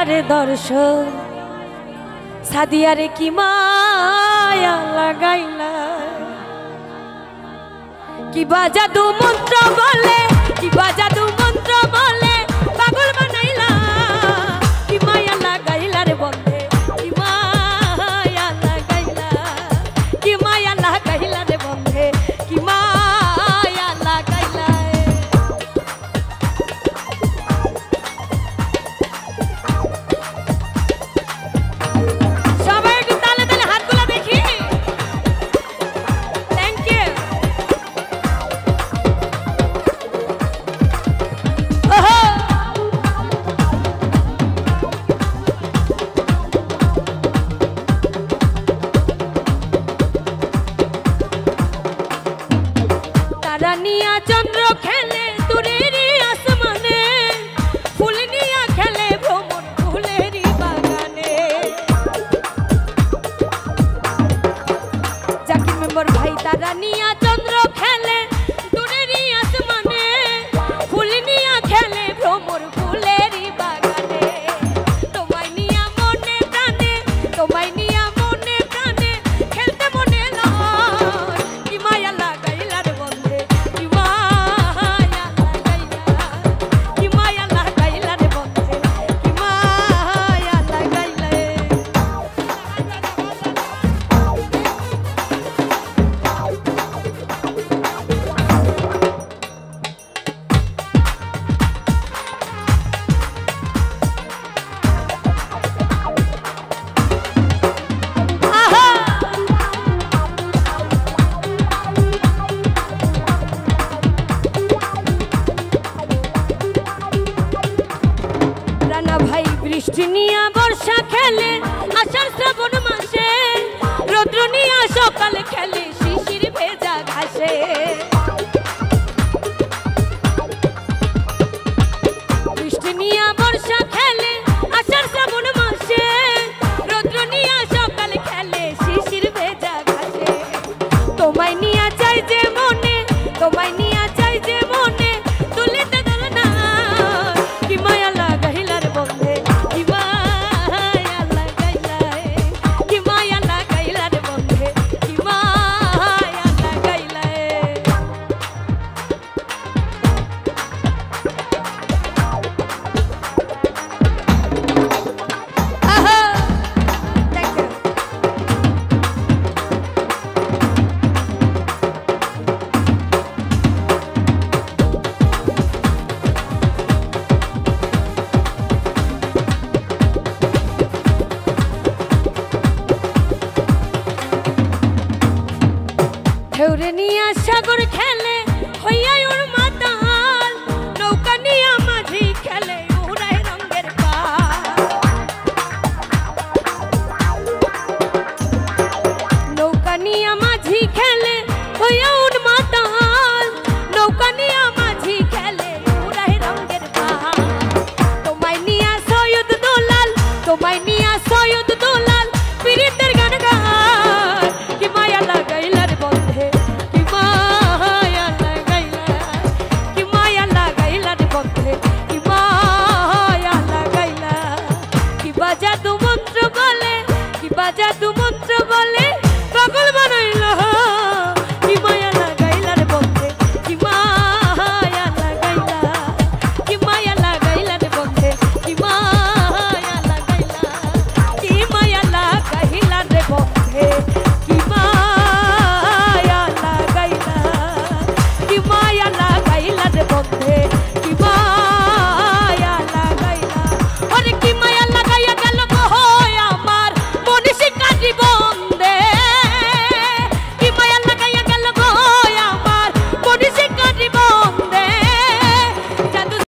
রে দর্শন সাদিয়া রে কি মায়া লাগাইলা কি বাজাদু মন্ত্র বলে কি বাজাদু মন্ত্র বলে পাগল বানাইলা কি মায়া লাগাইলা রে বন্ধে কি মায়া লাগাইলা কি মায়া লাগাইলা রে বন্ধে কি মায়া লাগাইলা সবাই একটু তালে তালে হাতগুলো দেখি থ্যাংক ইউ রানিয়া চন্দ্র খেলে দূরেরই আসমানে ফুল নিয়া খেলে ভ্রমণ ফুলেরই বাগানে জাকির মেম্বার ভাই তারা নিয়া চন্দ্র খেলে দূরেরই আসমানে ফুল নিয়া খেলে ভ্রমণ ফুলেরই বাগানে তোমায় নিয়া মনে প্রাণে তোমায় নিয়া মনে প্রাণে খেলতে মনে লয় কি মায়া লাগাইলা রে বন্ধে কি মায়া লাগাইলা কি মায়া লাগাইলা রে বন্ধে কি মায়া লাগাইলা রানা ভাই বৃষ্টি নিয়া বর্ষা খেলে আষাঢ় শ্রাবণ মাসে রৌদ্র নিয়া সকালে খেলে শিশির ভেজা ঘাসে বৃষ্টি নিয়া বর্ষা খেলে আষাঢ় শ্রাবণ মাসে রৌদ্র নিয়া সকালে খেলে শিশির ভেজা ঘাসে তোমায় নিয়া চাই যে মনে তোমায় নিয়া চাই যে মনে তুলিতে ধরে না কি মায়া লাগাইলা রে বন্ধে কি মায়া লাগাইলা কি মায়া লাগাইলা রে বন্ধে কি মায়া লাগাইলা আহা থ্যাংক ইউ ঢেউরে নিয়া সাগর খেলে হইয়া ওর মাতাল নৌকা নিয়া মাঝি খেলে উড়ায় রঙের পাল নৌকা নিয়া মাঝি খেলে হইয়া ওর মাতাল নৌকা নিয়া মাঝি খেলে উড়ায় রঙের পাল তোমায় নিয়া সৈয়দ দোলাল তোমায় নিয়া সৈয়দ দোলাল পীড়িতের গান গায় কি মায়া লাগাইলা রে বন্ধে কি মায়া লাগাইলা কি মায়া লাগাইলা রে বন্ধে কি মায়া লাগাইলা কি বাজাদু মন্ত্র বলে কি বাজাদু